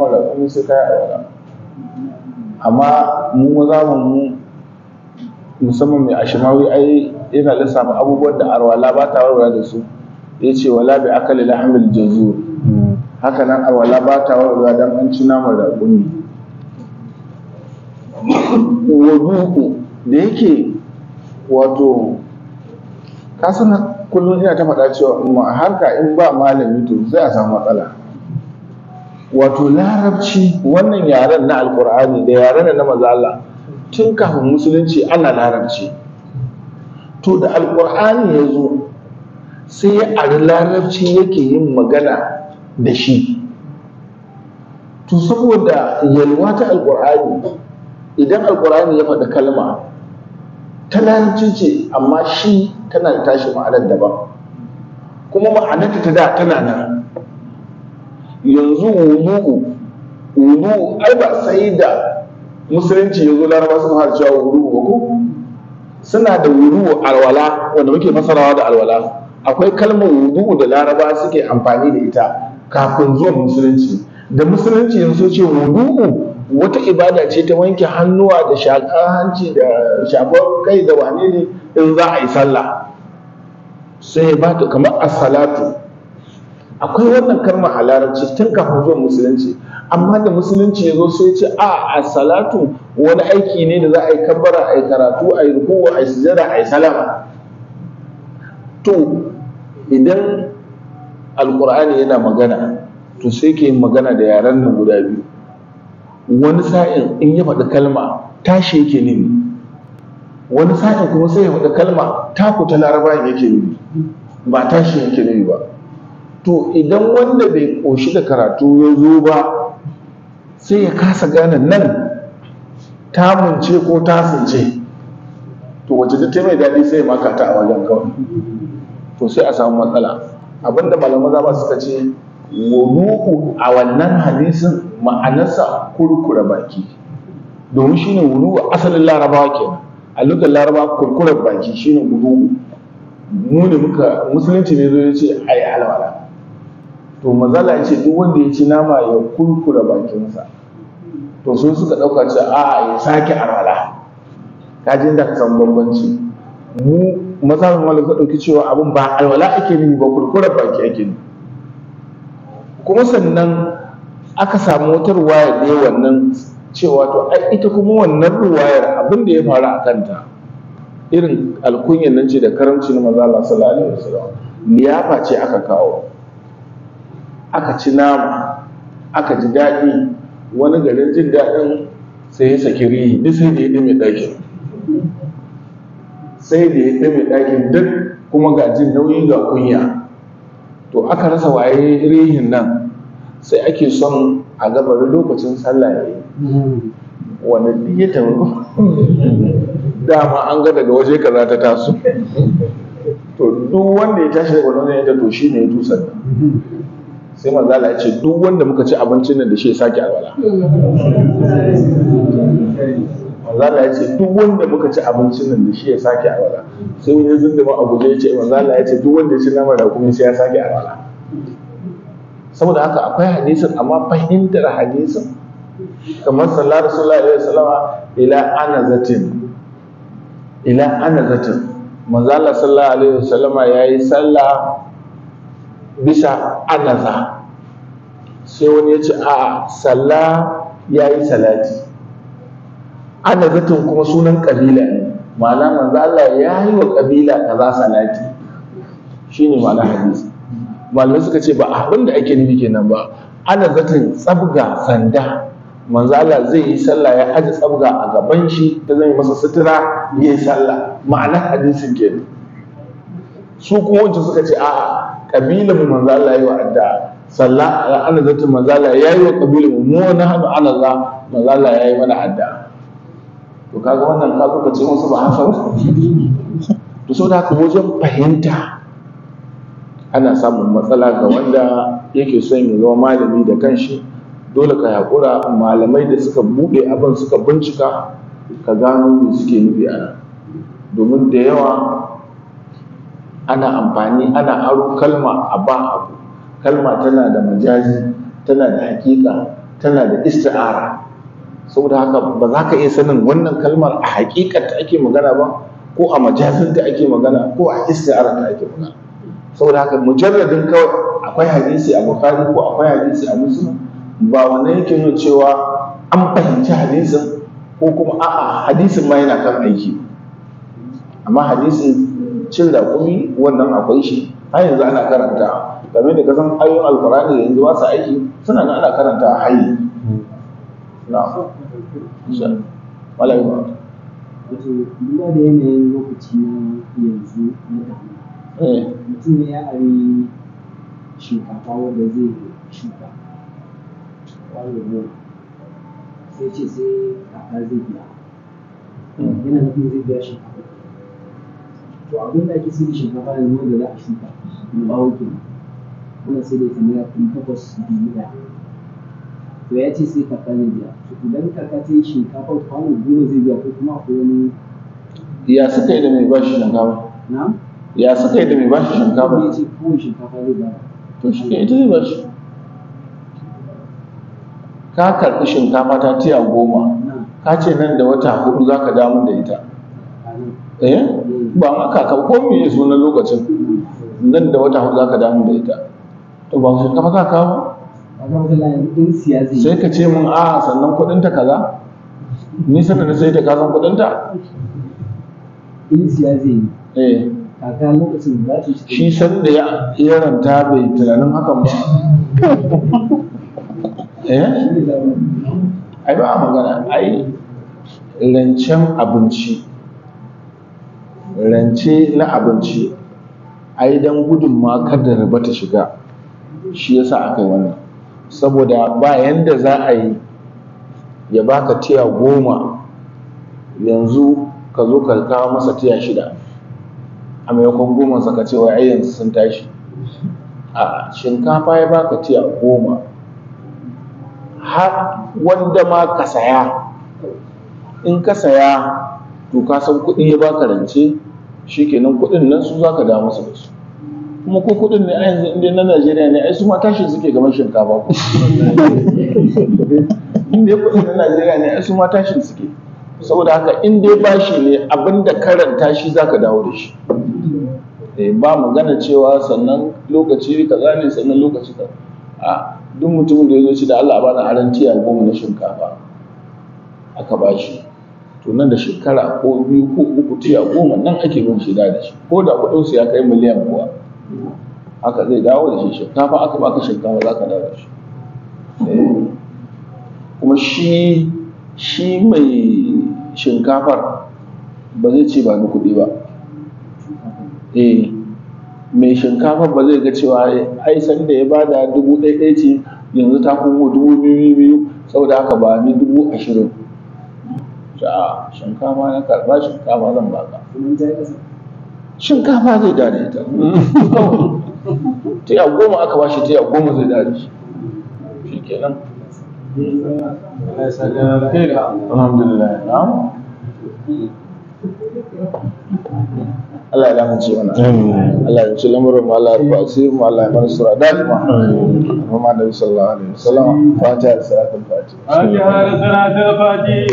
kuma sai kai alwala. Amma mu maza mu musamman mai ashimawi ai yana lissafa abubuwan da alwala ba ta warware da su. Yace wala bi akali lahmil jazur, haka nan alwala ba ta warware dan an ci naman raƙumi. Wudu'u da yake wato kasan kullum ina ta faɗa cewa harka in ba malami to zai a samu matsala. Wato larabci wannan yaren na alkur'ani da yaren na manzo Allah tun kafin musulunci ana larabci, to da alkur'ani ya zo sai ya ari larabci yake yin magana da shi. To saboda yalwa ta alkur'ani, idan alkur'ani ya faɗi kalma ta larabci ce amma shi tana da tashi ma'anar daban, kuma ma'anarta ta da tana nan. Yanzu wudu ai ba sai da musulunci ya zo laraba sun har cewa wudu ba ko suna da wudu alwala wanda muke fasarawa da alwala. Akwai kalmar wudu da laraba suke amfani da ita kafin zuwan musulunci. Da musulunci yanzu ce wudu wata ibada ce ta wanke hannuwa da shaƙar hanci da shafar kai da wane ne in za a yi sallah, sai ba ta kamar as-salatu. Akwai wannan kalma a larabci tun kafin zuwan musulunci, amma da musulunci ya zo sai ce as-salatu wani aiki ne da za a yi kabbara, a yi karatu, a yi ruku'u, a yi sujada, a yi salama. To idan alkur'ani yana magana to sai ke magana da yaren nan guda biyu. Wani sa'in in ya faɗi kalma tashi yake nufi, wani sa'in kuma sai ya faɗi kalma taku ta laraba yake nufi, ba tashi yake nufi ba. To idan wanda bai ƙoshi da karatu ya zo ba sai ya kasa gane nan tamunce ko tasince, to wace ta mai daɗi sai ya maka ta a wajen kawai, to sai a samu matsala. Abinda malaman zama suka ce wudu'u a wannan hadisin ma'anarsa kurkura baki, domin shine wudu'u asalin larabawa kenan. A lugar larabawa kurkurar baki shine wudu'u. Mu ne musulunci ne zo ya ce ayi alwala, to mazala ya ce duk wanda ya ci nama ya kurkura bakinsa. To sun suka ɗauka ce ya sake alwala. Kajin da ka san bambanci. Mu mazhabin malik ka ɗauki cewa abin ba alwala ake nufi ba, kurkurar baki ake nufi. Kuma sannan aka samu wata ruwaya ne wannan cewa to ai ita kuma wannan ruwayar abin da ya faru a kanta irin alkunyan nan ce da karamci na manzo Allah sallallahu alaihi wasallam. Liyafa ce aka kawo, aka ci nama, aka ji daɗi. Wani garin jin daɗin sai ya saki rihi, duk sai da ya ɗume ɗakin, sai da ya ɗume ɗakin duk, kuma ga jin nauyi ga kunya. To aka rasa waye rihin nan, sai ake son a gabarin lokacin sallah ya yi, wanda duk ya tafi dama an ga daga waje kaza ta taso, to duk wanda ya tashi daga wannan ya to shi ne ya tusar. Sai manzo Allah ya ce duk wanda muka ci abincin nan da shi ya sake alwala. Manzo Allah ya ce duk wanda muka ci abincin nan da shi ya sake alwala. Sai wani zunduma a guje ya ce manzo Allah ya ce duk wanda ya ci nama da kuma sai ya sake alwala. Saboda haka akwai hadisin, amma fahimtar hadisin kamar sallallahu alaihi wasallam ila anazatin manzo Allah sallallahu alaihi wasallam yayi sallah bisa anaza. Sai wani ya ce sallah yayi salati. Anazatin kuma sunan kabila ne, ma'ana manzo Allah yayi wa kabila kaza salati, shine ma'ana hadisi. Malamai suka ce ba abin da ake nufi kenan ba. Anazatin tsabga sanda, manzo Allah zai yi sallah ya aje tsabga a gaban shi ta zai masa sutura yayi sallah, ma'ana hadisin kenan. Su kuma wancan suka ce kabilan mu manzo Allah yayi wa adda sallah, anazatin manzo Allah yayi wa kabilan mu na hanu anaza manzo Allah yayi mana adda. To kaga wannan ka zo ka ce musu ba haka ba. To saboda haka wajen fahimta ana samun matsala ga wanda yake son ya zama malami da kanshi. Dole ka haƙura, malamai da suka buɗe abin suka bincika ka gano me suke nufi a nan, domin da yawa ana amfani aro kalma a ba abu. Kalma tana da majazi, tana da hakika, tana da isti'ara, saboda haka ba za ka iya sanin wannan kalmar a hakikata ake magana ba, ko a majazinta ake magana, ko a isti'arata ake magana. Saboda haka mujarradin kawai akwai hadisi a Bukhari ko akwai hadisi a Muslim, ba wannan yake nuna cewa an fahimci hadisin ko kuma a'a hadisin ma yana kan aiki. Amma hadisin cin raƙumi wannan akwai shi, har yanzu ana karanta, game da kasan ayoyin alkurani yanzu ba su aiki, suna nan ana karanta a hayi. Malayi ba. Wato, duba da yanayin lokaci na yanzu mutum ne ya ari shinkafa wanda zai shuka wani ne, sai ce sai kaka zai biya, yana nufin zai biya shinkafa. To abin da ake sai da shinkafa yanzu wanda za a shuka na bawo kenan, ana sai da ita naira 800 to ya ce sai kaka zai biya. To idan kaka ta yi shinkafa kwano 10 zai biya, ko kuma akwai wani ya suka yi da mai bashi shinkafa? na? Ya suka yi da mai bashi shinkafa? Ya ce kawai shinkafa zai biya. To shi ke ita zai bashi. Ka karɓi shinkafa ta tiya 10, ka ce nan da wata 4 za ka damu da ita. Ba ma kaka ko me ya so na lokacin, nan da wata 4 za ka damu da ita. To ba shinkafa za ka kawo? Sai ka ce mun a sannan kuɗinta kaza, ni sannan na sai ta kasan kuɗinta. In siya zai yi, kaka lokacin za ta shi san da ya ranta bai tunanin hakan ba. Ai ba a magana, ai rancen abinci, rance na abinci, ai don gudun ma kada riba ta shiga, shi yasa aka yi wannan. Saboda ba yanda za a yi ya baka tiya 10 yanzu ka zo ka kawo masa tiya 6 a maimakon 10 saka cewa ai yanzu sun tashi. A shinkafa ya baka tiya 10, har wanda ma ka saya, in ka saya to ka san kuɗi ya baka rance, shikenan kuɗin nan su zaka da masa da su. Kuma ko kuɗin ne a yanzu inda na Najeriya ne, ai su ma tashi suke kamar shinkafa ko inda kuɗin na Najeriya ne, ai su ma tashi suke. Saboda haka in dai bashi ne, abinda karanta shi zaka dawo da shi. Ba magana cewa sannan lokaci kaza ne sannan lokaci kaza. A duk mutumin da ya zo shi da Allah bana aran tiya 10 na shinkafa aka bashi, to nan da shekara ko 2 ko 3 tiya 10 nan ake bin shi da shi, ko da kuɗin su ya kai miliyan kuwa haka zai dawo da shi. Shinkafa aka baka shinkafa za ka dawo da shi. Kuma shi mai shinkafar ba zai ce ba ni kuɗi ba. Mai shinkafar ba zai ga cewa ai san da ya bada 1,000 ce yanzu ta komo 2,200, saboda haka ba ni 20,000. Shinkafa na karɓa, shinkafa zan baka. Shinkafa zai dade ta. Tiya 10 aka bashi, tiya 10 zai dade shi. Shi kenan. Alhamdulillah. Allah ya lamunce mana. Allah ya ci lamurin mu, Allah ya rufa asirin mu, Allah ya mana sura da'ima. Muhammad Nabi sallallahu alaihi wasallam. Fatiha da salatul Fatiha. Fatiha da salatul Fatiha.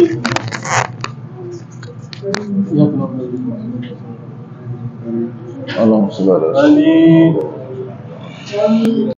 Allahumma salli ala